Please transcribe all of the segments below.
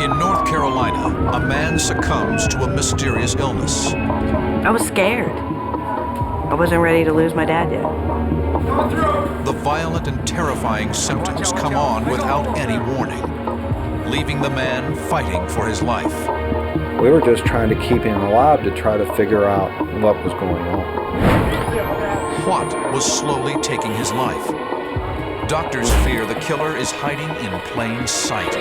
In North Carolina, a man succumbs to a mysterious illness. I was scared. I wasn't ready to lose my dad yet. The violent and terrifying symptoms come on without any warning, leaving the man fighting for his life. We were just trying to keep him alive to try to figure out what was going on. What was slowly taking his life? Doctors fear the killer is hiding in plain sight.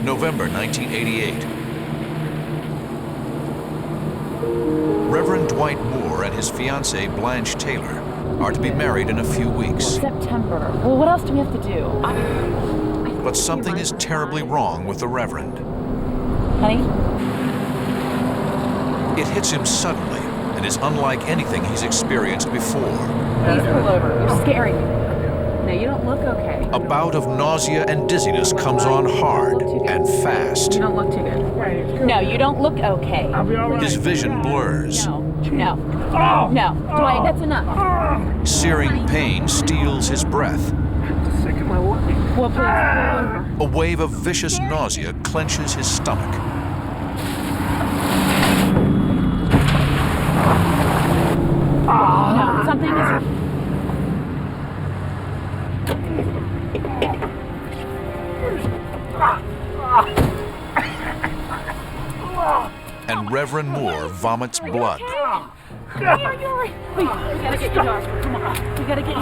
November 1988. Reverend Dwight Moore and his fiancée, Blanche Taylor, are to be married in a few weeks. September. Well, what else do we have to do? But something is terribly wrong with the Reverend. Honey? It hits him suddenly and is unlike anything he's experienced before. Please pull over. You're scaring me. No, you don't look okay. A bout of nausea and dizziness comes on hard and fast. You don't look too good. No, you don't look okay. His vision blurs. No. Dwight, that's enough. Searing pain steals his breath. Well, please, pull over. A wave of vicious nausea clenches his stomach. No, something is... And Reverend Moore vomits blood. Wait, we gotta get you dog. Come on, we gotta get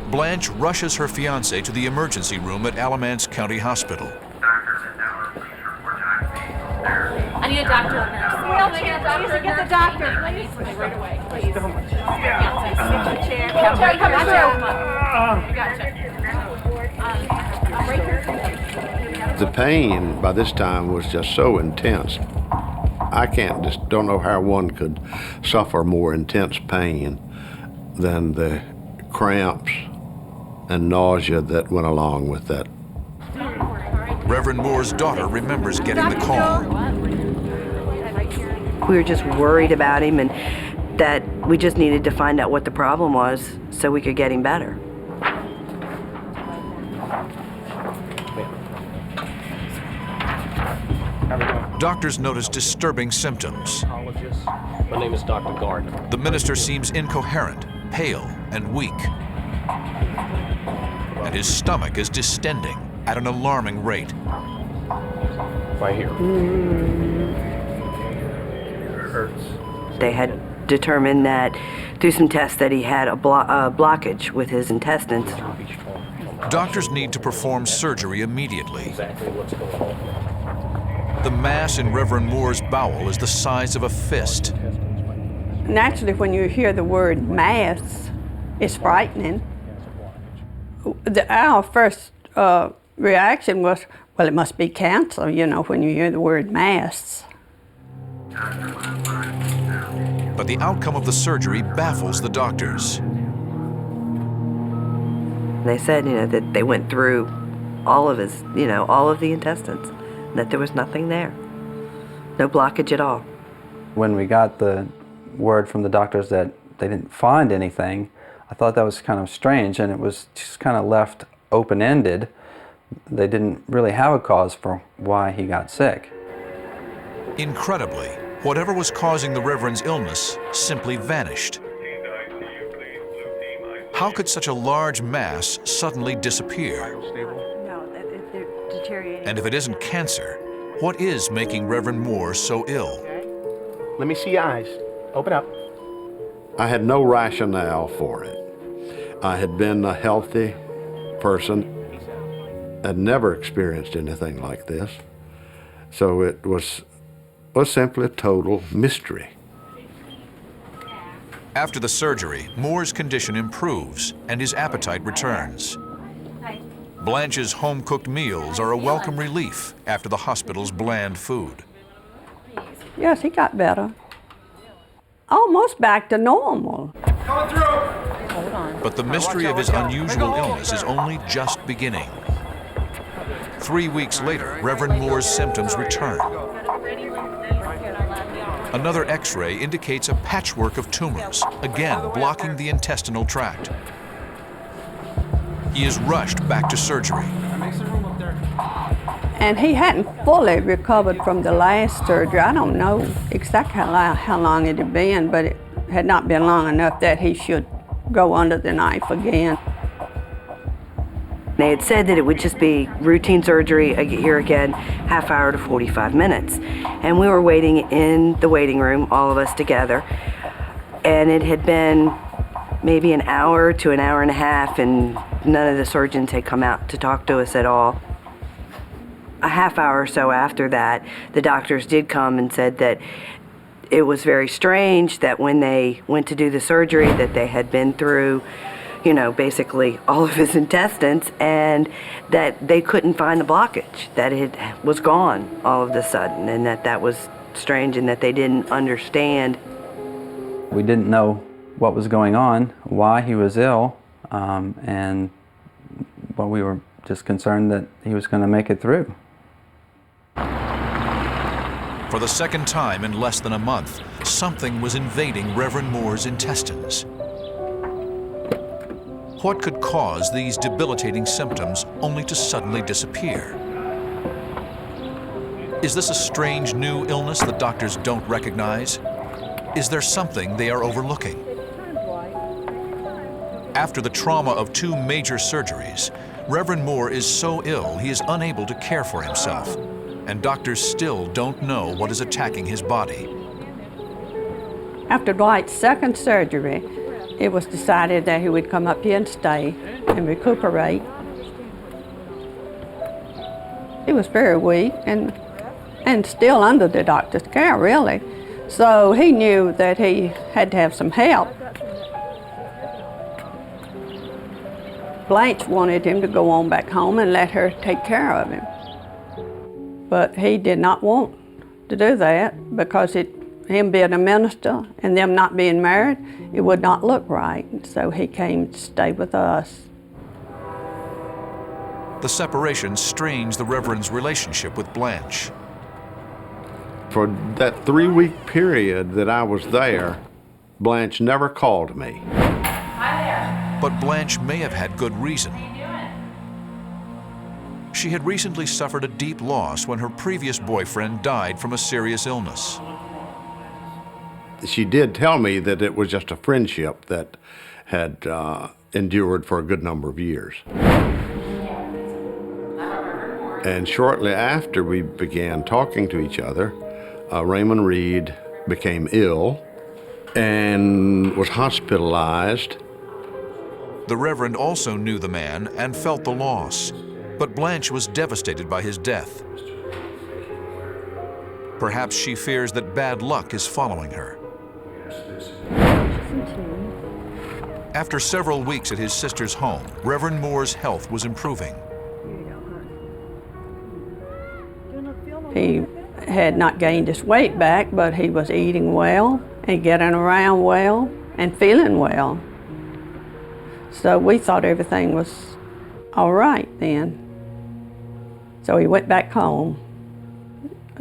you. Blanche rushes her fiancé to the emergency room at Alamance County Hospital. I need a doctor or nurse. Wheelchair, doctor, get the doctor. Please, right away, please. Chair. Come on. The pain by this time was just so intense. I don't know how one could suffer more intense pain than the cramps and nausea that went along with that. Reverend Moore's daughter remembers getting the call. We were just worried about him and that we just needed to find out what the problem was so we could get him better. Doctors notice disturbing symptoms. My name is Dr. Gardner. The minister seems incoherent, pale, and weak. And his stomach is distending at an alarming rate. Right here. Hurts. They had determined that through some tests that he had a blockage with his intestines. Doctors need to perform surgery immediately. Exactly what's going on. The mass in Reverend Moore's bowel is the size of a fist. Naturally, when you hear the word mass, it's frightening. Our first reaction was, well, it must be cancer, when you hear the word mass. But the outcome of the surgery baffles the doctors. They said, that they went through all of his, all of the intestines, that there was nothing there. No blockage at all. When we got the word from the doctors that they didn't find anything, I thought that was kind of strange, and it was just kind of left open-ended. They didn't really have a cause for why he got sick. Incredibly, whatever was causing the Reverend's illness simply vanished. How could such a large mass suddenly disappear? No, they're deteriorating. And if it isn't cancer, what is making Reverend Moore so ill? Let me see your eyes. Open up. I had no rationale for it. I had been a healthy person, had never experienced anything like this. So it was simply a total mystery. After the surgery, Moore's condition improves and his appetite returns. Blanche's home-cooked meals are a welcome relief after the hospital's bland food. Yes, he got better. Almost back to normal. But the mystery of his unusual illness is only just beginning. 3 weeks later, Reverend Moore's symptoms return. Another X-ray indicates a patchwork of tumors, again blocking the intestinal tract. He is rushed back to surgery. And he hadn't fully recovered from the last surgery. I don't know exactly how long it had been, but it had not been long enough that he should go under the knife again. They had said that it would just be routine surgery, here again, half hour to 45 minutes. And we were waiting in the waiting room, all of us together. And it had been maybe an hour to an hour and a half, and none of the surgeons had come out to talk to us at all. A half hour or so after that, the doctors did come and said that it was very strange that when they went to do the surgery that they had been through, you know, basically all of his intestines, and that they couldn't find the blockage, that it was gone all of a sudden, and that was strange and that they didn't understand. We didn't know what was going on, why he was ill, and well, we were just concerned that he was going to make it through. For the second time in less than a month, something was invading Reverend Moore's intestines. What could cause these debilitating symptoms only to suddenly disappear? Is this a strange new illness that doctors don't recognize? Is there something they are overlooking? After the trauma of 2 major surgeries, Reverend Moore is so ill he is unable to care for himself, and doctors still don't know what is attacking his body. After Dwight's second surgery, it was decided that he would come up here and stay and recuperate. He was very weak and still under the doctor's care, really. So he knew that he had to have some help. Blanche wanted him to go on back home and let her take care of him. But he did not want to do that because him being a minister and them not being married, it would not look right. So he came to stay with us. The separation strains the Reverend's relationship with Blanche. For that 3-week period that I was there, Blanche never called me. But Blanche may have had good reason. She had recently suffered a deep loss when her previous boyfriend died from a serious illness. She did tell me that it was just a friendship that had endured for a good number of years. And shortly after we began talking to each other, Raymond Reed became ill and was hospitalized. The Reverend also knew the man and felt the loss, but Blanche was devastated by his death. Perhaps she fears that bad luck is following her. After several weeks at his sister's home, Reverend Moore's health was improving. He had not gained his weight back, but he was eating well and getting around well and feeling well. So we thought everything was all right then. So he went back home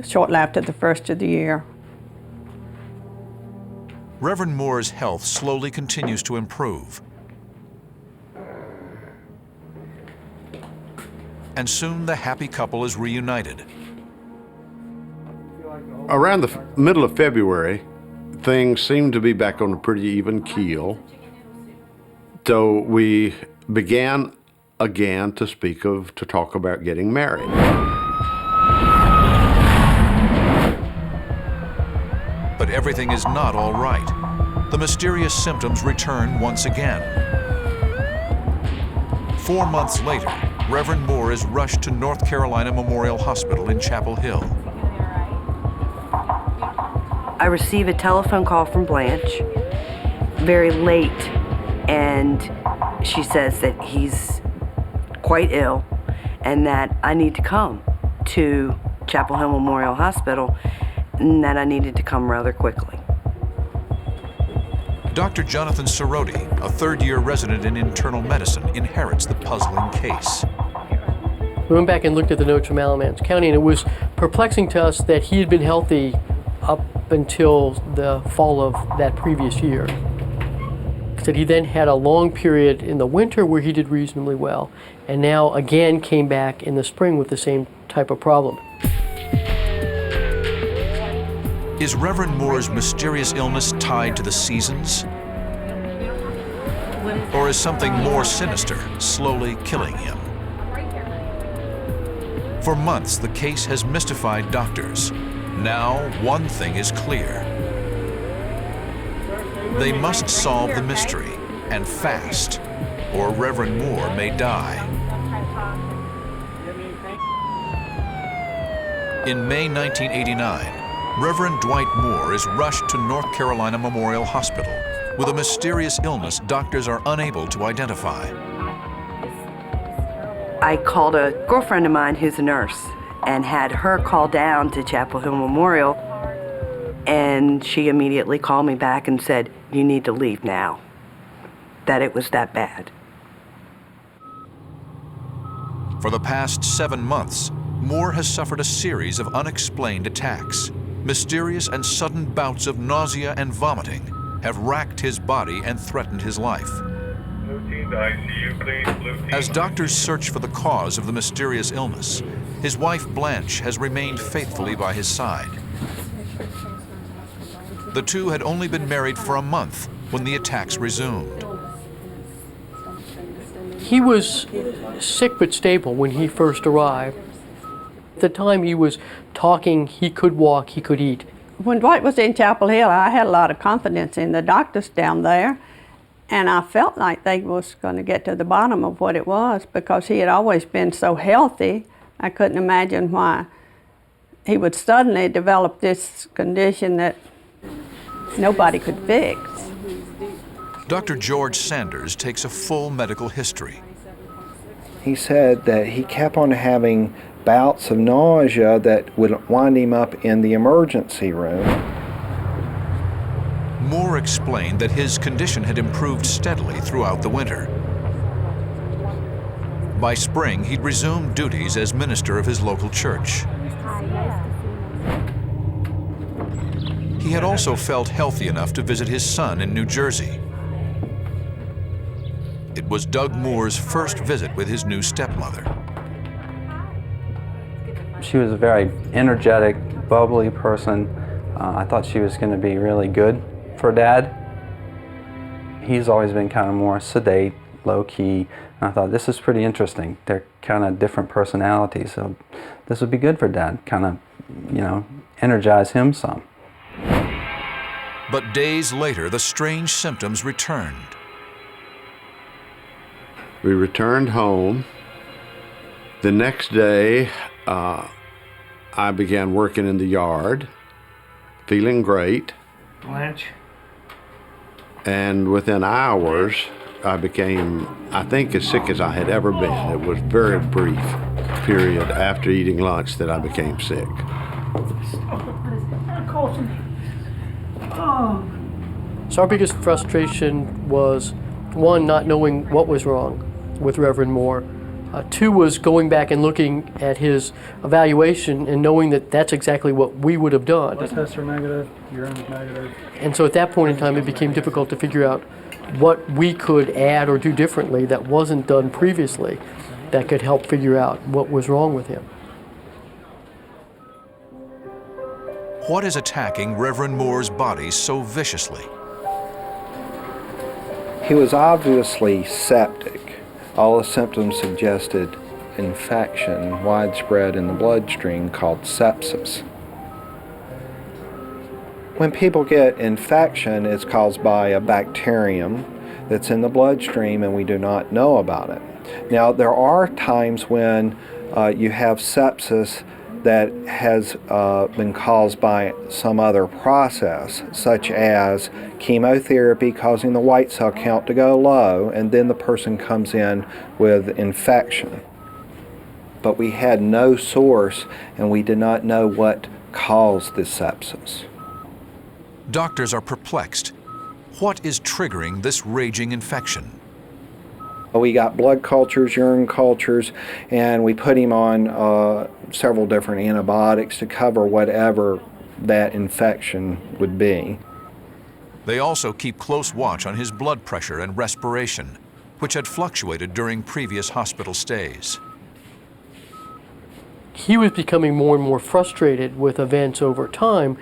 shortly after the first of the year. Reverend Moore's health slowly continues to improve. And soon the happy couple is reunited. Around the middle of February, things seemed to be back on a pretty even keel. So we began again to talk about getting married. But everything is not all right. The mysterious symptoms return once again. 4 months later, Reverend Moore is rushed to North Carolina Memorial Hospital in Chapel Hill. I receive a telephone call from Blanche very late, and she says that he's quite ill and that I need to come to Chapel Hill Memorial Hospital. and that I needed to come rather quickly. Dr. Jonathan Soroti, a third-year resident in internal medicine, inherits the puzzling case. We went back and looked at the notes from Alamance County, and it was perplexing to us that he had been healthy up until the fall of that previous year. That he then had a long period in the winter where he did reasonably well, and now again came back in the spring with the same type of problem. Is Reverend Moore's mysterious illness tied to the seasons? Or is something more sinister slowly killing him? For months, the case has mystified doctors. Now, one thing is clear. They must solve the mystery, and fast, or Reverend Moore may die. In May 1989, Reverend Dwight Moore is rushed to North Carolina Memorial Hospital with a mysterious illness doctors are unable to identify. I called a girlfriend of mine who's a nurse and had her call down to Chapel Hill Memorial, and she immediately called me back and said, "You need to leave now," that it was that bad. For the past 7 months, Moore has suffered a series of unexplained attacks. Mysterious and sudden bouts of nausea and vomiting have racked his body and threatened his life. As doctors search for the cause of the mysterious illness, his wife Blanche has remained faithfully by his side. The two had only been married for a month when the attacks resumed. He was sick but stable when he first arrived. At the time he was talking, he could walk, he could eat. When Dwight was in Chapel Hill, I had a lot of confidence in the doctors down there, and I felt like they was going to get to the bottom of what it was because he had always been so healthy. I couldn't imagine why he would suddenly develop this condition that nobody could fix. Dr. George Sanders takes a full medical history. He said that he kept on having bouts of nausea that would wind him up in the emergency room. Moore explained that his condition had improved steadily throughout the winter. By spring, he'd resumed duties as minister of his local church. He had also felt healthy enough to visit his son in New Jersey. It was Doug Moore's first visit with his new stepmother. She was a very energetic, bubbly person. I thought she was going to be really good for Dad. He's always been kind of more sedate, low-key, and I thought this is pretty interesting. They're kind of different personalities, so this would be good for Dad, kind of, energize him some. But days later, the strange symptoms returned. We returned home. The next day, I began working in the yard, feeling great. Blanche. And within hours, I became, I think, as sick as I had ever been. It was a very brief period after eating lunch that I became sick. So our biggest frustration was, one, not knowing what was wrong with Reverend Moore. Two was going back and looking at his evaluation and knowing that that's exactly what we would have done. Blood tests are negative, urine is negative. And so at that point in time, it became difficult to figure out what we could add or do differently that wasn't done previously that could help figure out what was wrong with him. What is attacking Reverend Moore's body so viciously? He was obviously septic. All the symptoms suggested infection widespread in the bloodstream called sepsis. When people get infection, it's caused by a bacterium that's in the bloodstream and we do not know about it. Now, there are times when you have sepsis that has been caused by some other process, such as chemotherapy causing the white cell count to go low, and then the person comes in with infection. But we had no source, and we did not know what caused the sepsis. Doctors are perplexed. What is triggering this raging infection? We got blood cultures, urine cultures, and we put him on several different antibiotics to cover whatever that infection would be. They also keep close watch on his blood pressure and respiration, which had fluctuated during previous hospital stays. He was becoming more and more frustrated with events over time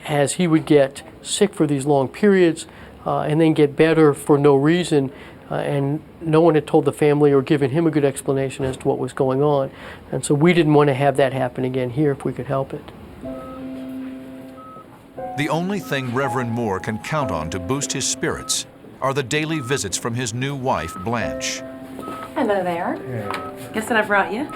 as he would get sick for these long periods and then get better for no reason, and no one had told the family or given him a good explanation as to what was going on. And so we didn't want to have that happen again here if we could help it. The only thing Reverend Moore can count on to boost his spirits are the daily visits from his new wife, Blanche. Hello there. Guess what I brought you?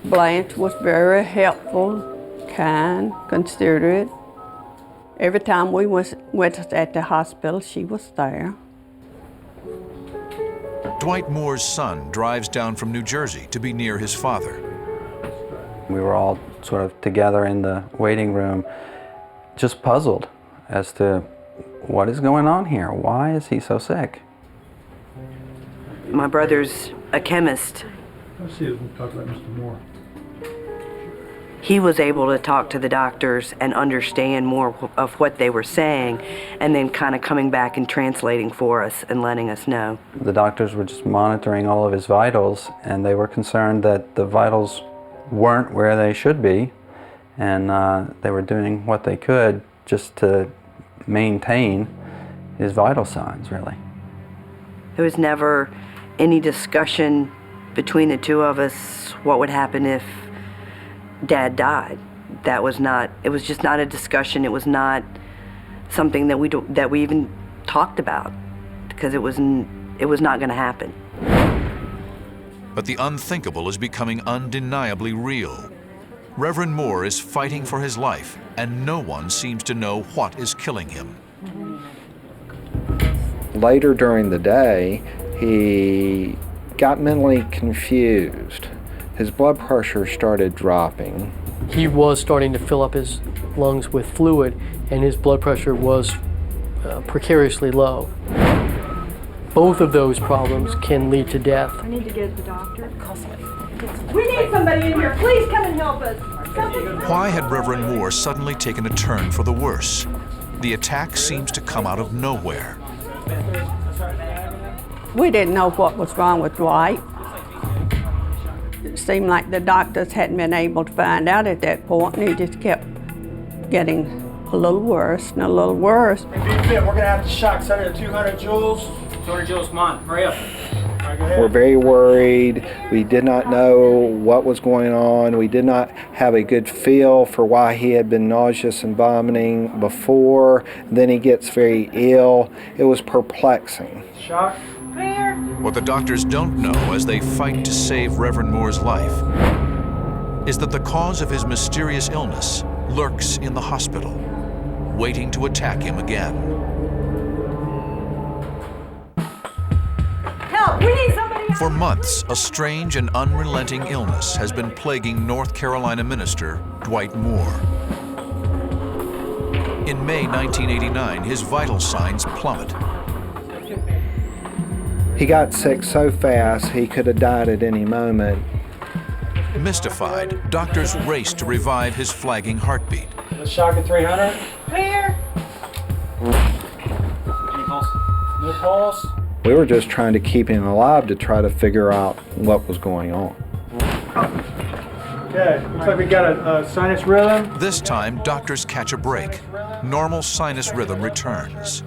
Blanche was very helpful, kind, considerate. Every time we went at the hospital, she was there. Dwight Moore's son drives down from New Jersey to be near his father. We were all sort of together in the waiting room, just puzzled as to what is going on here. Why is he so sick? My brother's a chemist. Let's see if we can talk about Mr. Moore. He was able to talk to the doctors and understand more of what they were saying, and then kind of coming back and translating for us and letting us know. The doctors were just monitoring all of his vitals, and they were concerned that the vitals weren't where they should be, and they were doing what they could just to maintain his vital signs, really. There was never any discussion between the two of us what would happen if Dad died. That was not, it was just not a discussion. It was not something that we even talked about, because it was not going to happen. But the unthinkable is becoming undeniably real. Reverend Moore is fighting for his life, and no one seems to know what is killing him. Later during the day, he got mentally confused. His blood pressure started dropping. He was starting to fill up his lungs with fluid, and his blood pressure was precariously low. Both of those problems can lead to death. I need to get the doctor. We need somebody in here. Please come and help us. Why had Reverend Moore suddenly taken a turn for the worse? The attack seems to come out of nowhere. We didn't know what was wrong with Dwight. It seemed like the doctors hadn't been able to find out at that point, and he just kept getting a little worse and a little worse. We're gonna have to shock center to 200 joules. 200 joules, come on, hurry up. Right, go ahead. We're very worried. We did not know what was going on. We did not have a good feel for why he had been nauseous and vomiting before. Then he gets very ill. It was perplexing. Shock. Clear. What the doctors don't know as they fight to save Reverend Moore's life is that the cause of his mysterious illness lurks in the hospital, waiting to attack him again. Help! We need somebody. For months, a strange and unrelenting illness has been plaguing North Carolina minister Dwight Moore. In May 1989, his vital signs plummet. He got sick so fast he could have died at any moment. Mystified, doctors race to revive his flagging heartbeat. Let's shock at 300. Clear. Any pulse? No pulse. We were just trying to keep him alive to try to figure out what was going on. Okay, looks like we got a sinus rhythm. This time, doctors catch a break. Normal sinus rhythm returns.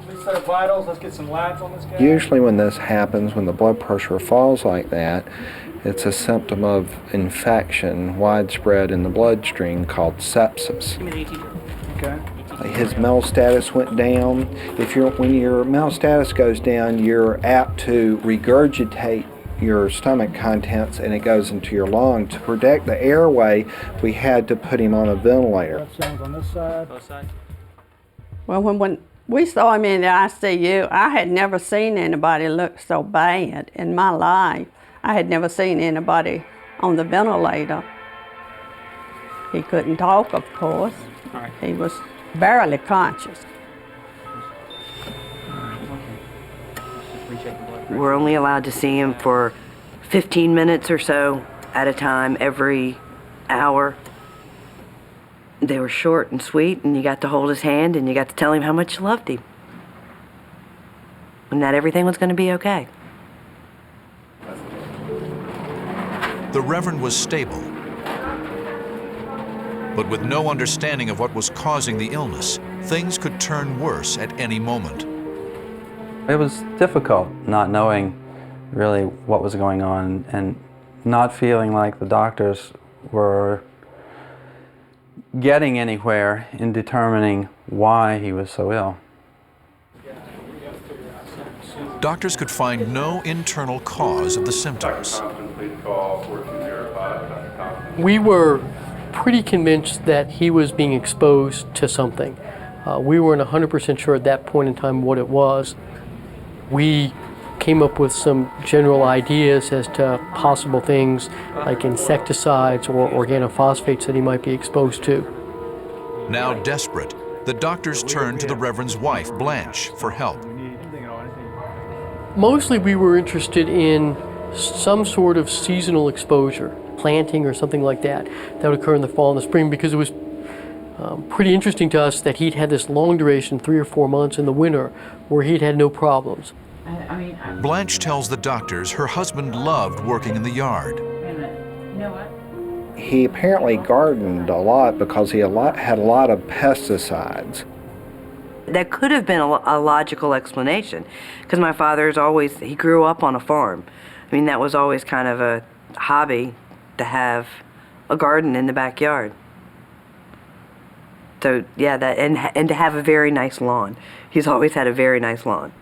Let's set up vitals. Let's get some labs on this guy. Usually when this happens, when the blood pressure falls like that, it's a symptom of infection widespread in the bloodstream called sepsis. Okay. His MEL status went down. When your MEL status goes down, you're apt to regurgitate your stomach contents and it goes into your lung. To protect the airway, we had to put him on a ventilator. Left sounds on this side. Both sides. Well, when we saw him in the ICU, I had never seen anybody look so bad in my life. I had never seen anybody on the ventilator. He couldn't talk, of course. He was barely conscious. We're only allowed to see him for 15 minutes or so at a time every hour. They were short and sweet, and you got to hold his hand and you got to tell him how much you loved him. And that everything was going to be okay. The Reverend was stable, but with no understanding of what was causing the illness, things could turn worse at any moment. It was difficult not knowing really what was going on and not feeling like the doctors were getting anywhere in determining why he was so ill. Doctors could find no internal cause of the symptoms. We were pretty convinced that he was being exposed to something. We weren't 100% sure at that point in time what it was. We came up with some general ideas as to possible things like insecticides or organophosphates that he might be exposed to. Now desperate, the doctors turned to the Reverend's wife, Blanche, for help. Mostly we were interested in some sort of seasonal exposure, planting or something like that, that would occur in the fall and the spring, because it was pretty interesting to us that he'd had this long duration, 3 or 4 months in the winter, where he'd had no problems. Blanche tells the doctors her husband loved working in the yard. He apparently gardened a lot because he had a lot of pesticides. That could have been a logical explanation, because my father's always, he grew up on a farm. I mean, that was always kind of a hobby to have a garden in the backyard. So yeah, that and to have a very nice lawn. He's always had a very nice lawn.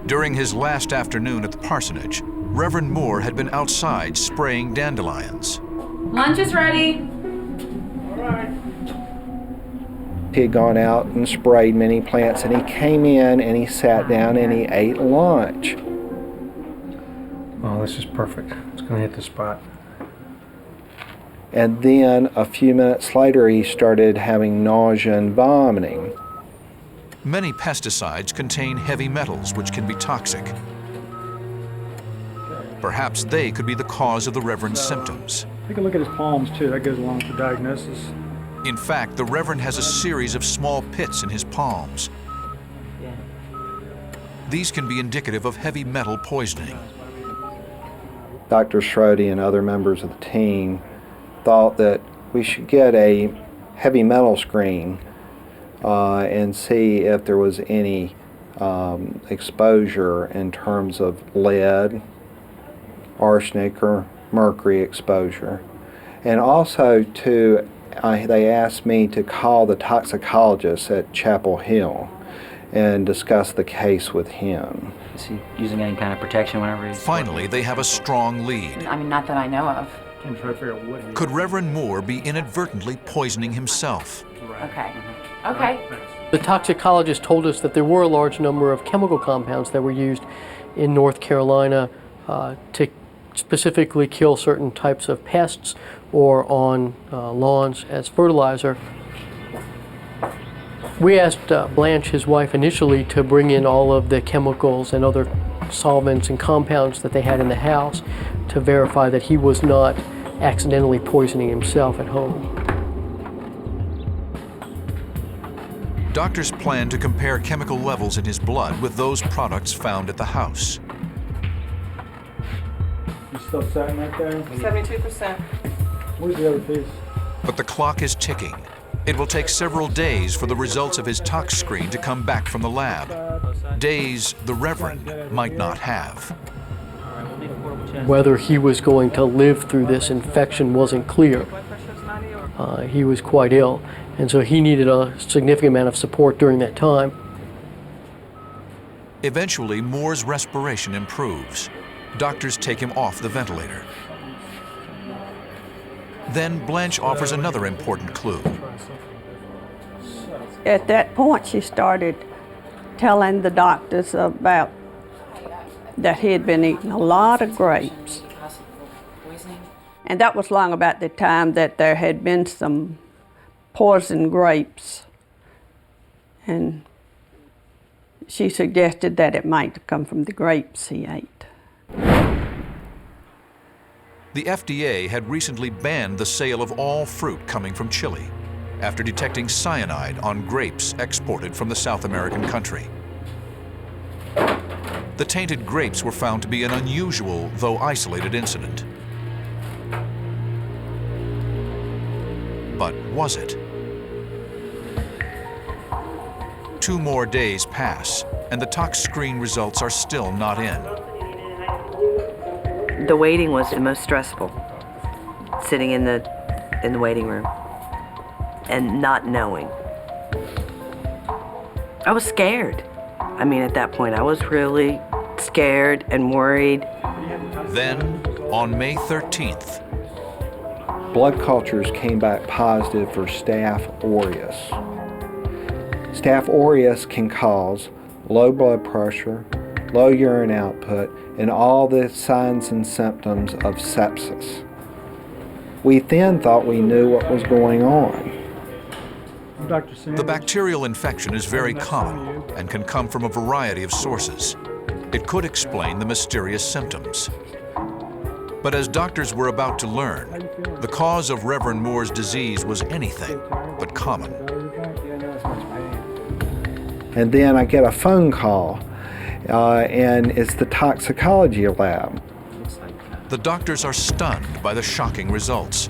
During his last afternoon at the parsonage, Reverend Moore had been outside spraying dandelions. Lunch is ready. All right. He had gone out and sprayed many plants, and he came in and he sat down and he ate lunch. Oh, this is perfect. It's going to hit the spot. And then a few minutes later, he started having nausea and vomiting. Many pesticides contain heavy metals which can be toxic. Perhaps they could be the cause of the Reverend's symptoms. Take a look at his palms, too. That goes along with the diagnosis. In fact, the Reverend has a series of small pits in his palms. These can be indicative of heavy metal poisoning. Dr. Schrody and other members of the team thought that we should get a heavy metal screen and see if there was any exposure in terms of lead, arsenic, or mercury exposure. And also they asked me to call the toxicologist at Chapel Hill and discuss the case with him. Is he using any kind of protection whenever he's... Finally, they have a strong lead. I mean, not that I know of. I'm trying to figure out what he... Could Reverend Moore be inadvertently poisoning himself? Okay. Okay. The toxicologist told us that there were a large number of chemical compounds that were used in North Carolina to specifically kill certain types of pests or on lawns as fertilizer. We asked Blanche, his wife, initially to bring in all of the chemicals and other solvents and compounds that they had in the house to verify that he was not accidentally poisoning himself at home. Doctors plan to compare chemical levels in his blood with those products found at the house. You still sitting right there? 72%. Where's the other piece? But the clock is ticking. It will take several days for the results of his tox screen to come back from the lab. Days the Reverend might not have. Whether he was going to live through this infection wasn't clear. He was quite ill, and so he needed a significant amount of support during that time. Eventually, Moore's respiration improves. Doctors take him off the ventilator. Then Blanche offers another important clue. At that point, she started telling the doctors about that he had been eating a lot of grapes. And that was long about the time that there had been some poisoned grapes. And she suggested that it might come from the grapes he ate. The FDA had recently banned the sale of all fruit coming from Chile after detecting cyanide on grapes exported from the South American country. The tainted grapes were found to be an unusual, though isolated incident. But was it? 2 more days pass, and the tox screen results are still not in. The waiting was the most stressful, sitting in the waiting room and not knowing. I was scared. I mean, at that point, I was really scared and worried. Then, on May 13th, blood cultures came back positive for Staph aureus. Staph aureus can cause low blood pressure, low urine output, and all the signs and symptoms of sepsis. We then thought we knew what was going on. the bacterial infection is very common and can come from a variety of sources. It could explain the mysterious symptoms. But as doctors were about to learn, the cause of Reverend Moore's disease was anything but common. And then I get a phone call, and it's the toxicology lab. The doctors are stunned by the shocking results.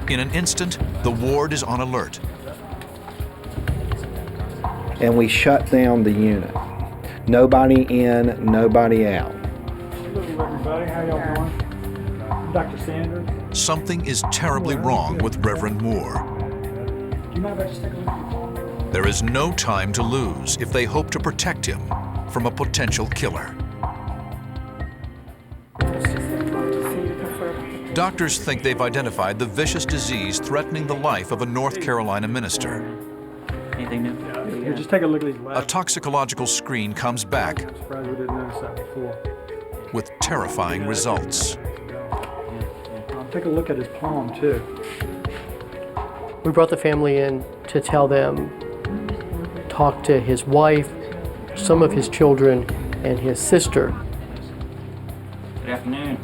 In an instant, the ward is on alert. And we shut down the unit. Nobody in, nobody out. Hello, everybody. How y'all doing? I'm Dr. Sanders. Something is terribly wrong with Reverend Moore. Do you mind if I just take a look at your phone? There is no time to lose if they hope to protect him from a potential killer. Doctors think they've identified the vicious disease threatening the life of a North Carolina minister. Anything new? Here, just take a look at these labs. A toxicological screen comes back I'm surprised we didn't notice that before. with terrifying results. Take a look at his palm, too. We brought the family in to tell them, talk to his wife, some of his children, and his sister. Good afternoon.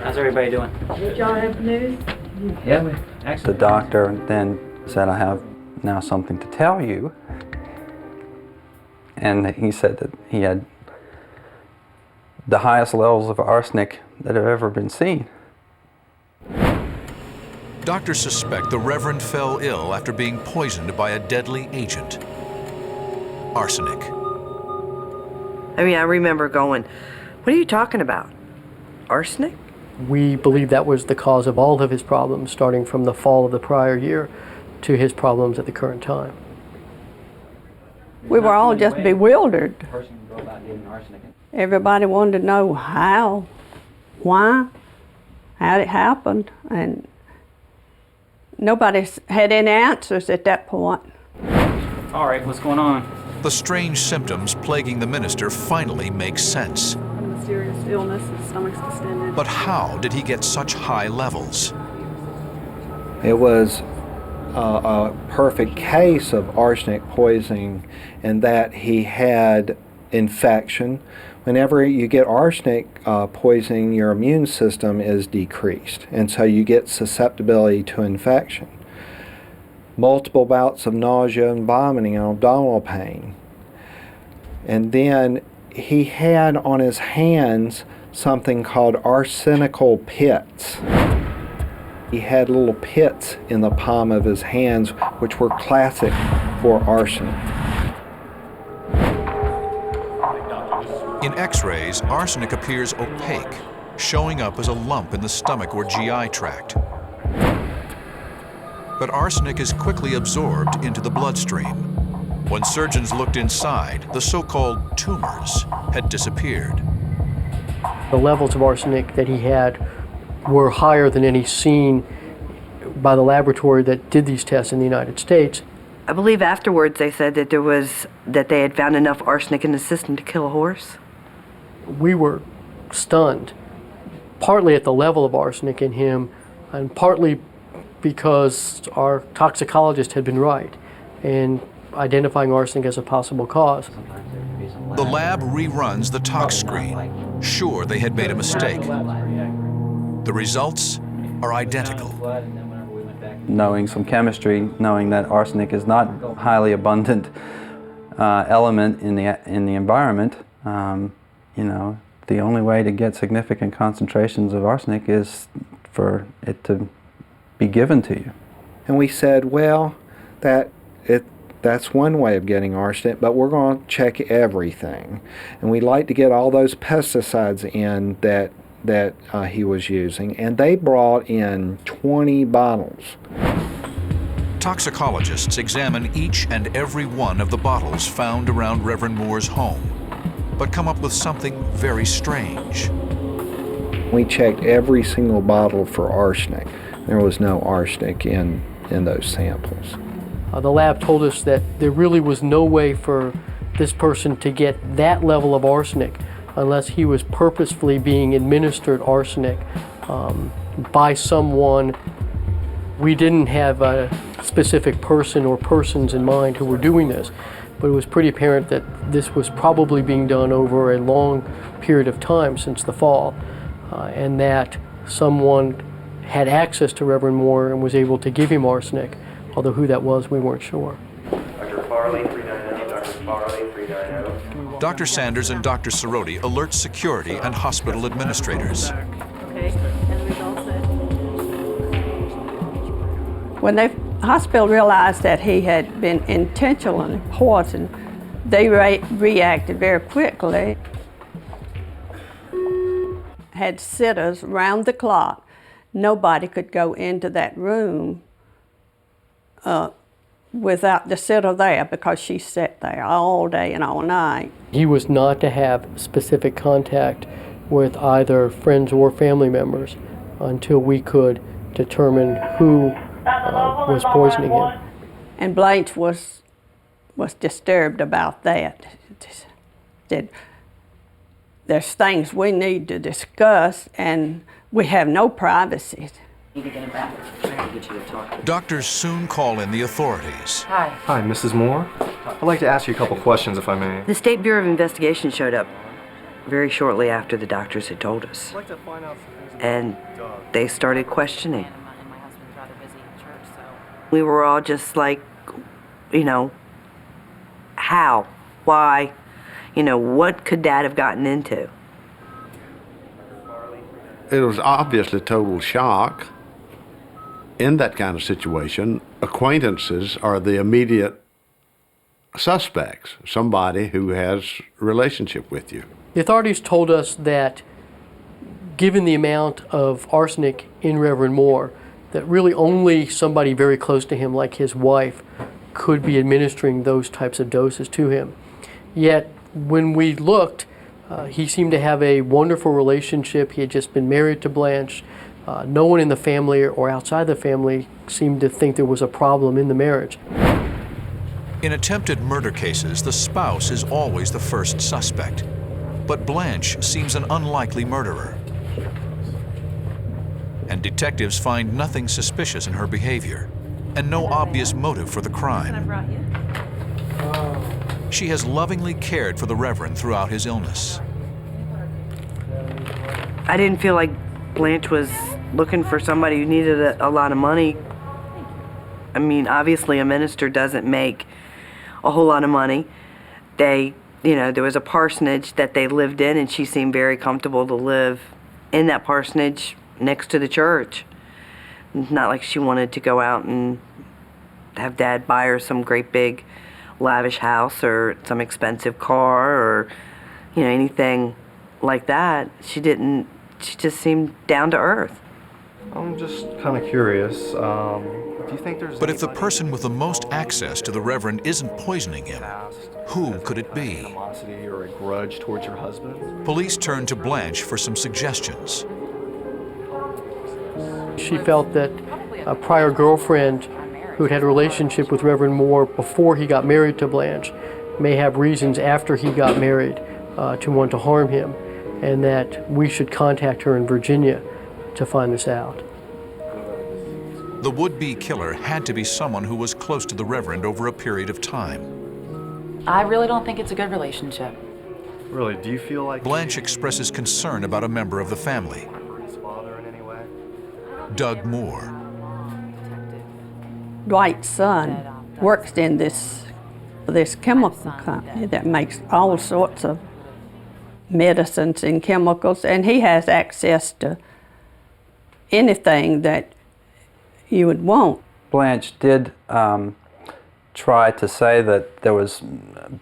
How's everybody doing? Did y'all have news? Yeah, The excellent. doctor then said, "I have now something to tell you." And he said that he had the highest levels of arsenic that have ever been seen. Doctors suspect the Reverend fell ill after being poisoned by a deadly agent, arsenic. I mean, I remember going, "What are you talking about? Arsenic?" We believe that was the cause of all of his problems, starting from the fall of the prior year to his problems at the current time. We were all just bewildered. The person can go about getting arsenic. Everybody wanted to know how, why, how it happened, and nobody had any answers at that point. All right, what's going on? The strange symptoms plaguing the minister finally make sense. A mysterious illness, his stomach's distended. But how did he get such high levels? It was a perfect case of arsenic poisoning in that he had infection. Whenever you get arsenic poisoning, your immune system is decreased, and so you get susceptibility to infection. Multiple bouts of nausea and vomiting and abdominal pain. And then he had on his hands something called arsenical pits. He had little pits in the palm of his hands, which were classic for arsenic. In x-rays, arsenic appears opaque, showing up as a lump in the stomach or GI tract. But arsenic is quickly absorbed into the bloodstream. When surgeons looked inside, the so-called tumors had disappeared. The levels of arsenic that he had were higher than any seen by the laboratory that did these tests in the United States. I believe afterwards they said that they had found enough arsenic in the system to kill a horse. We were stunned partly at the level of arsenic in him, and partly because our toxicologist had been right in identifying arsenic as a possible cause. The lab reruns the tox screen, sure they had made a mistake. The results are identical. Knowing some chemistry, knowing that arsenic is not a highly abundant element in the environment, you know, the only way to get significant concentrations of arsenic is for it to be given to you. And we said, well, that's one way of getting arsenic, but we're going to check everything. And we'd like to get all those pesticides in that he was using. And they brought in 20 bottles. Toxicologists examine each and every one of the bottles found around Reverend Moore's home, but come up with something very strange. We checked every single bottle for arsenic. There was no arsenic in those samples. The lab told us that there really was no way for this person to get that level of arsenic unless he was purposefully being administered arsenic by someone. We didn't have a specific person or persons in mind who were doing this, but it was pretty apparent that this was probably being done over a long period of time since the fall, and that someone had access to Reverend Moore and was able to give him arsenic, although who that was, we weren't sure. Dr. Farley, 390, Dr. Farley, 390. Dr. Sanders and Dr. Cerroti alert security and hospital administrators. Okay, and the results said? When the hospital realized that he had been intentionally poisoned, they reacted very quickly. Had sitters round the clock. Nobody could go into that room without the sitter there, because she sat there all day and all night. He was not to have specific contact with either friends or family members until we could determine who was poisoning him. And Blanche was disturbed about that. Said, there's things we need to discuss, and we have no privacy. Doctors soon call in the authorities. Hi, Mrs. Moore. I'd like to ask you a couple questions, if I may. The State Bureau of Investigation showed up very shortly after the doctors had told us. And they started questioning. We were all just like, you know, how? Why? You know, what could Dad have gotten into? It was obviously total shock. In that kind of situation, acquaintances are the immediate suspects, somebody who has a relationship with you. The authorities told us that given the amount of arsenic in Reverend Moore, that really only somebody very close to him, like his wife, could be administering those types of doses to him. Yet, when we looked, he seemed to have a wonderful relationship. He had just been married to Blanche. No one in the family or outside the family seemed to think there was a problem in the marriage. In attempted murder cases, the spouse is always the first suspect. But Blanche seems an unlikely murderer. And detectives find nothing suspicious in her behavior, and no obvious motive for the crime. She has lovingly cared for the Reverend throughout his illness. I didn't feel like Blanche was looking for somebody who needed a lot of money. I mean, obviously a minister doesn't make a whole lot of money. They, you know, there was a parsonage that they lived in, and she seemed very comfortable to live in that parsonage next to the church. Not like she wanted to go out and have Dad buy her some great big lavish house or some expensive car or, you know, anything like that. She just seemed down to earth. I'm just kind of curious. Do you think there's... But if the person with the most access to the Reverend isn't poisoning him, who could it be? Animosity or a grudge towards your husband? Police turned to Blanche for some suggestions. She felt that a prior girlfriend who had a relationship with Reverend Moore before he got married to Blanche may have reasons after he got married to want to harm him. and that we should contact her in Virginia to find this out. The would-be killer had to be someone who was close to the Reverend over a period of time. I really don't think it's a good relationship. Really, do you feel like Blanche expresses concern about a member of the family, his father in any way? Doug Moore. Dwight's son works in this chemical company that makes all sorts of medicines and chemicals, and he has access to anything that you would want. Blanche did try to say that there was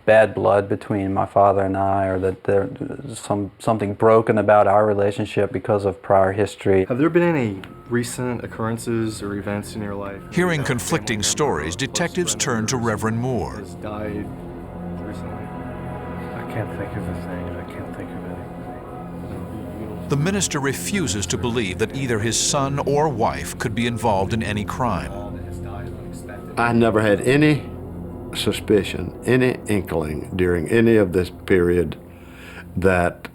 bad blood between my father and I, or that there was something broken about our relationship because of prior history. Have there been any recent occurrences or events in your life? Hearing conflicting stories, detectives turned to Reverend Moore. Has died recently? I can't think of a thing. I can't think of anything. The minister refuses to believe that either his son or wife could be involved in any crime. I never had any suspicion, any inkling during any of this period that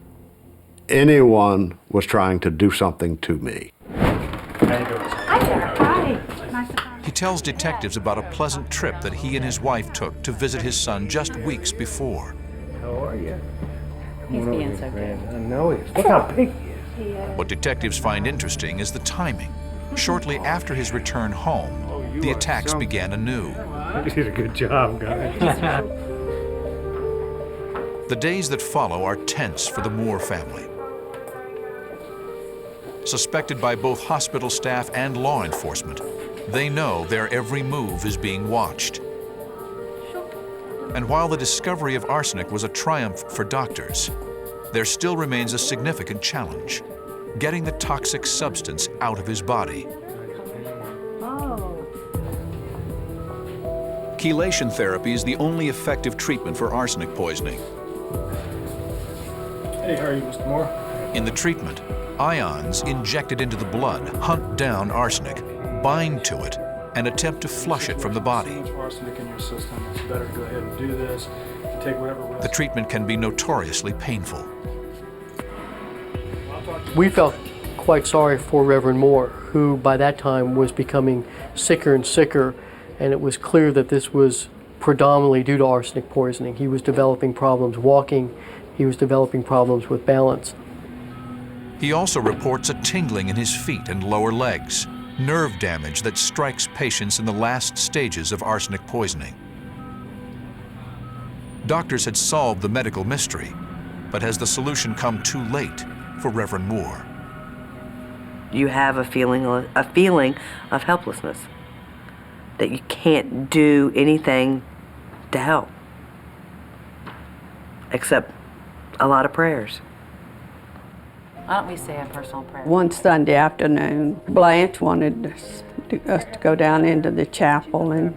anyone was trying to do something to me. Hi there. Hi. Nice to He tells detectives about a pleasant trip that he and his wife took to visit his son just weeks before. How are you? He's being so good. I know he is. Look how big he is. What detectives find interesting is the timing. Shortly after his return home, the attacks began anew. You did a good job, guys. The days that follow are tense for the Moore family. Suspected by both hospital staff and law enforcement, they know their every move is being watched. And while the discovery of arsenic was a triumph for doctors, there still remains a significant challenge: getting the toxic substance out of his body. Chelation therapy is the only effective treatment for arsenic poisoning. Hey, how are you, Mr. Moore? In the treatment, ions injected into the blood hunt down arsenic, bind to it, and attempt to flush it from the body. Too much arsenic in your system. It's better to go ahead and do this. Take whatever risk. The treatment can be notoriously painful. We felt quite sorry for Reverend Moore, who by that time was becoming sicker and sicker, and it was clear that this was predominantly due to arsenic poisoning. He was developing problems walking, he was developing problems with balance. He also reports a tingling in his feet and lower legs, nerve damage that strikes patients in the last stages of arsenic poisoning. Doctors had solved the medical mystery, but has the solution come too late for Reverend Moore? You have a feeling of helplessness, that you can't do anything to help except a lot of prayers. Why don't we say a personal prayer? One Sunday afternoon, Blanche wanted us to go down into the chapel, and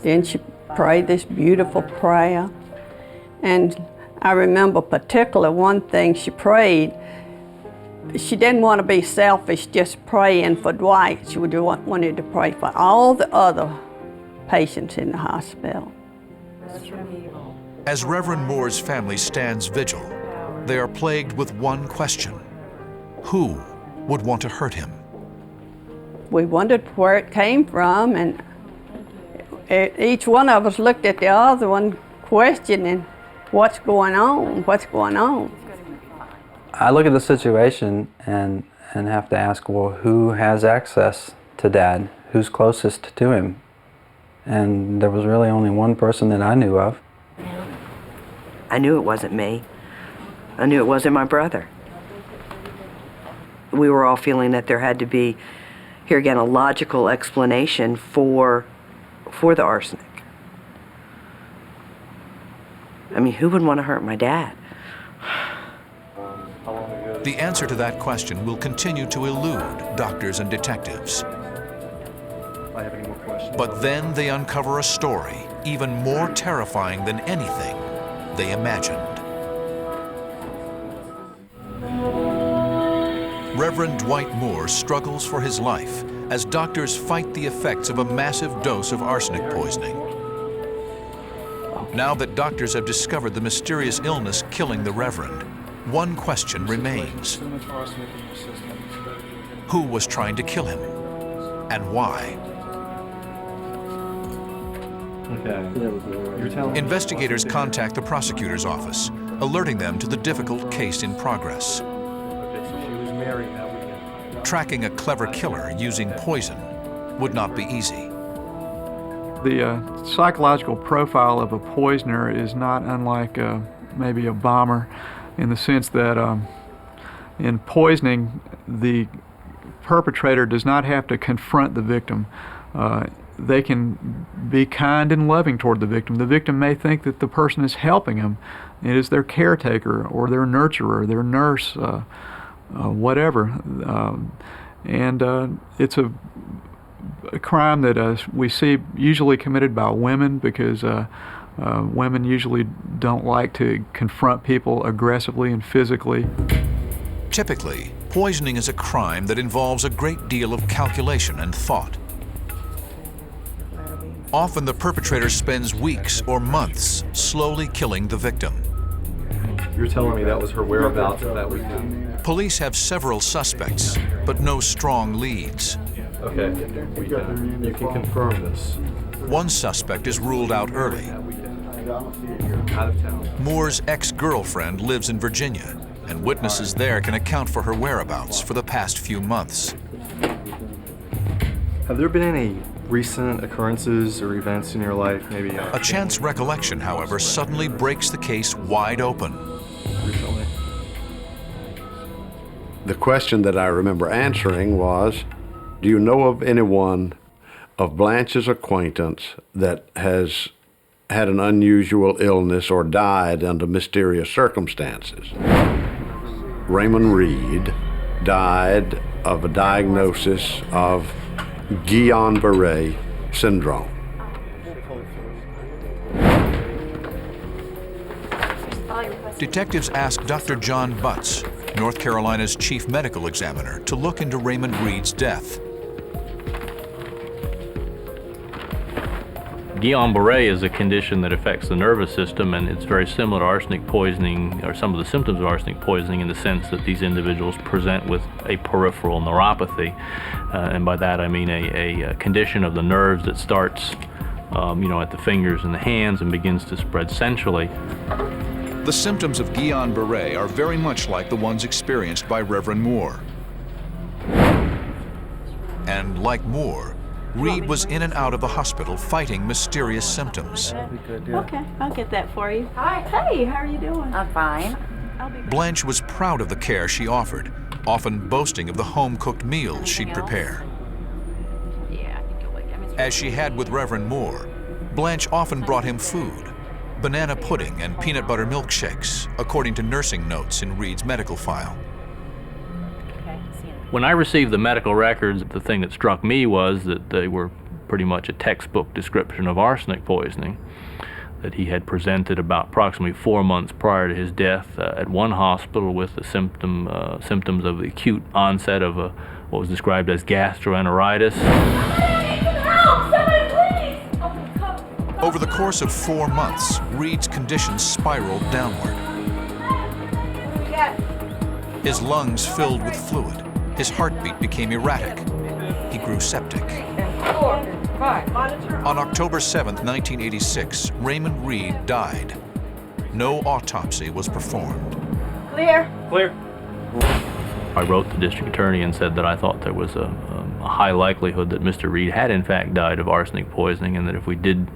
then she prayed this beautiful prayer. And I remember particularly one thing she prayed. She didn't want to be selfish just praying for Dwight. She wanted to pray for all the other patients in the hospital. As Reverend Moore's family stands vigil, they are plagued with one question: who would want to hurt him? We wondered where it came from, and each one of us looked at the other one questioning, what's going on, what's going on? I look at the situation and have to ask, well, who has access to Dad? Who's closest to him? And there was really only one person that I knew of. I knew it wasn't me. I knew it wasn't my brother. We were all feeling that there had to be, here again, a logical explanation for the arsenic. I mean, who would want to hurt my dad? The answer to that question will continue to elude doctors and detectives. I have any more questions? But then they uncover a story even more terrifying than anything they imagined. Reverend Dwight Moore struggles for his life as doctors fight the effects of a massive dose of arsenic poisoning. Now that doctors have discovered the mysterious illness killing the Reverend, one question remains. Who was trying to kill him, and why? Okay. You're telling me. Investigators contact the prosecutor's office, alerting them to the difficult case in progress. Okay, so she was married that weekend. Tracking a clever killer using poison would not be easy. The psychological profile of a poisoner is not unlike maybe a bomber, in the sense that in poisoning, the perpetrator does not have to confront the victim. They can be kind and loving toward the victim. The victim may think that the person is helping him. It is their caretaker or their nurturer, their nurse, whatever. It's a crime that we see usually committed by women, because women usually don't like to confront people aggressively and physically. Typically, poisoning is a crime that involves a great deal of calculation and thought. Often the perpetrator spends weeks or months slowly killing the victim. You're telling me that was her whereabouts that weekend? Police have several suspects, but no strong leads. Okay, you can confirm this. One suspect is ruled out early. Out of town. Moore's ex-girlfriend lives in Virginia, and witnesses there can account for her whereabouts for the past few months. Have there been any recent occurrences or events in your life, maybe? A chance recollection, however, suddenly breaks the case wide open. Recently? The question that I remember answering was, do you know of anyone of Blanche's acquaintance that has had an unusual illness or died under mysterious circumstances? Raymond Reed died of a diagnosis of Guillain-Barré syndrome. Detectives asked Dr. John Butts, North Carolina's chief medical examiner, to look into Raymond Reed's death. Guillain-Barré is a condition that affects the nervous system, and it's very similar to arsenic poisoning, or some of the symptoms of arsenic poisoning, in the sense that these individuals present with a peripheral neuropathy. And by that I mean a condition of the nerves that starts at the fingers and the hands and begins to spread centrally. The symptoms of Guillain-Barré are very much like the ones experienced by Reverend Moore. And like Moore, Reed was in and out of the hospital fighting mysterious symptoms. Okay, I'll get that for you. Hi. Hey, how are you doing? I'm fine. Blanche was proud of the care she offered, often boasting of the home-cooked meals she'd prepare. As she had with Reverend Moore, Blanche often brought him food, banana pudding and peanut butter milkshakes, according to nursing notes in Reed's medical file. When I received the medical records, the thing that struck me was that they were pretty much a textbook description of arsenic poisoning, that he had presented about approximately 4 months prior to his death at one hospital with the symptoms of the acute onset of what was described as gastroenteritis. Over the course of 4 months, Reed's condition spiraled downward. His lungs filled with fluid. His heartbeat became erratic. He grew septic. On October 7, 1986, Raymond Reed died. No autopsy was performed. Clear. Clear. I wrote the district attorney and said that I thought there was a high likelihood that Mr. Reed had in fact died of arsenic poisoning, and that if we did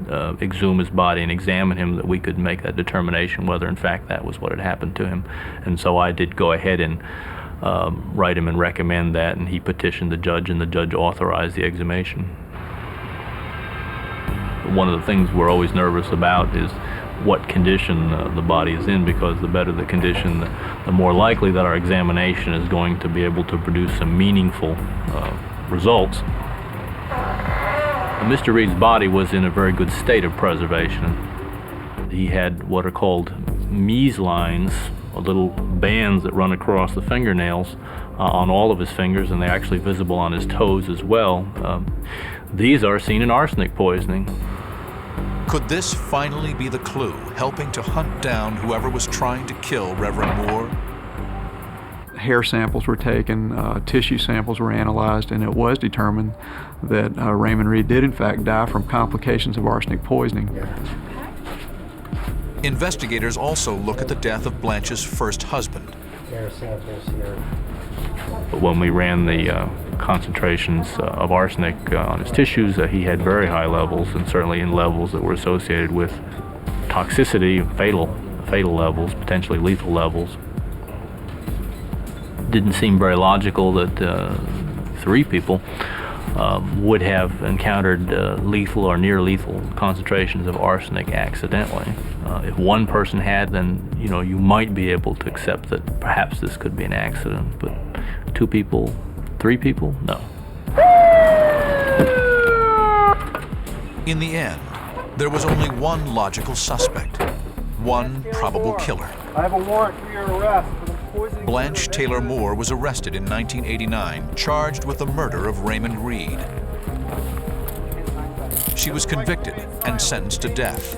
exhume his body and examine him, that we could make that determination whether in fact that was what had happened to him. And so I did go ahead and write him and recommend that, and he petitioned the judge, and the judge authorized the exhumation. One of the things we're always nervous about is what condition the body is in, because the better the condition, the more likely that our examination is going to be able to produce some meaningful results. Mr. Reed's body was in a very good state of preservation. He had what are called Mies lines, or little bands that run across the fingernails on all of his fingers, and they're actually visible on his toes as well. These are seen in arsenic poisoning. Could this finally be the clue helping to hunt down whoever was trying to kill Reverend Moore? hair samples were taken, tissue samples were analyzed, and it was determined that Raymond Reed did in fact die from complications of arsenic poisoning. Investigators also look at the death of Blanche's first husband. But when we ran the concentrations of arsenic on his tissues, he had very high levels, and certainly in levels that were associated with toxicity, fatal levels, potentially lethal levels. Didn't seem very logical that 3 people would have encountered lethal or near lethal concentrations of arsenic accidentally. If one person had, then you might be able to accept that perhaps this could be an accident, but 2 people, 3 people, no. In the end, there was only one logical suspect, one probable killer. I have a warrant for your arrest for the poisoning. Blanche Taylor Moore was arrested in 1989, charged with the murder of Raymond Reed. She was convicted and sentenced to death.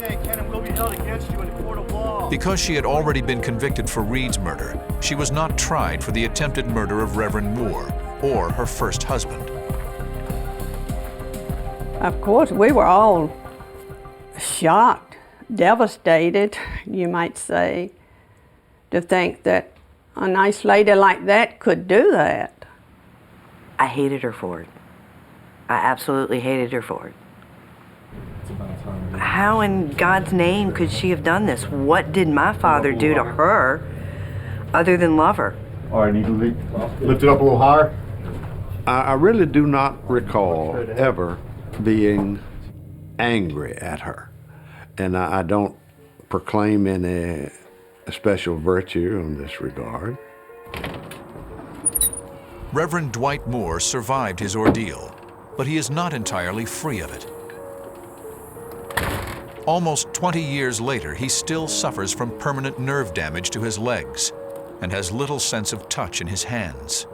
Because she had already been convicted for Reed's murder, she was not tried for the attempted murder of Reverend Moore or her first husband. Of course, we were all shocked, devastated, you might say, to think that a nice lady like that could do that. I hated her for it. I absolutely hated her for it. How in God's name could she have done this? What did my father do to her other than love her? All right, need to lift it up a little higher. I really do not recall ever being angry at her. And I don't proclaim any special virtue in this regard. Reverend Dwight Moore survived his ordeal, but he is not entirely free of it. Almost 20 years later, he still suffers from permanent nerve damage to his legs and has little sense of touch in his hands.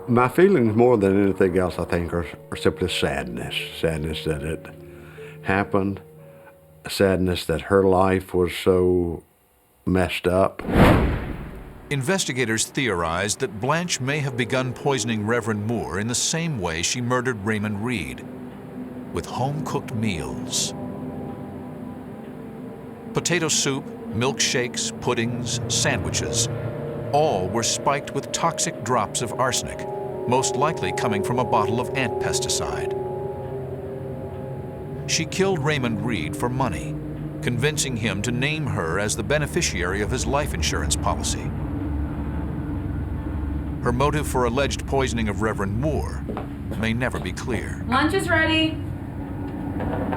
My feelings more than anything else, I think, are simply sadness. Sadness that it happened, sadness that her life was so messed up. Investigators theorized that Blanche may have begun poisoning Reverend Moore in the same way she murdered Raymond Reed, with home-cooked meals. Potato soup, milkshakes, puddings, sandwiches, all were spiked with toxic drops of arsenic, most likely coming from a bottle of ant pesticide. She killed Raymond Reed for money, convincing him to name her as the beneficiary of his life insurance policy. Her motive for alleged poisoning of Reverend Moore may never be clear. Lunch is ready.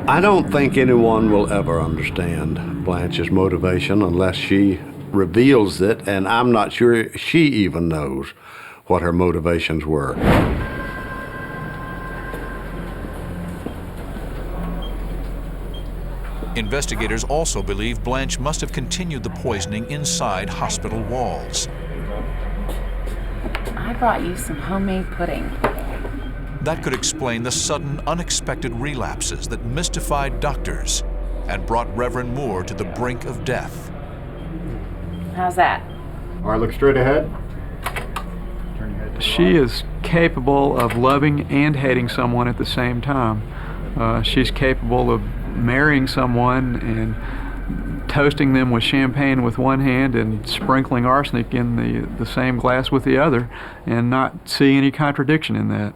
I don't think anyone will ever understand Blanche's motivation unless she reveals it, and I'm not sure she even knows what her motivations were. Investigators also believe Blanche must have continued the poisoning inside hospital walls. I brought you some homemade pudding. That could explain the sudden, unexpected relapses that mystified doctors and brought Reverend Moore to the brink of death. How's that? All right, look straight ahead. She is capable of loving and hating someone at the same time. She's capable of marrying someone and toasting them with champagne with one hand and sprinkling arsenic in the same glass with the other, and not see any contradiction in that.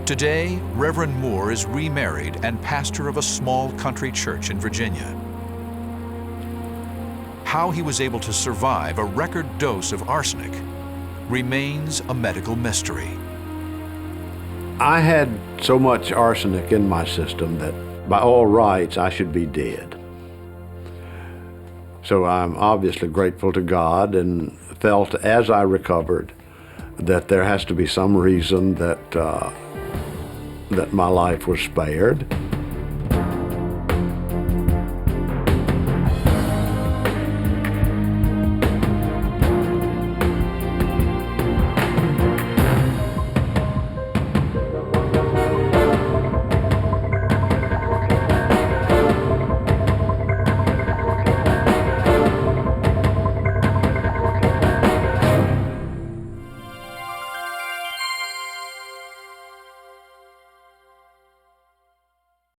Today, Reverend Moore is remarried and pastor of a small country church in Virginia. How he was able to survive a record dose of arsenic remains a medical mystery. I had so much arsenic in my system that by all rights I should be dead. So I'm obviously grateful to God and felt as I recovered that there has to be some reason that my life was spared.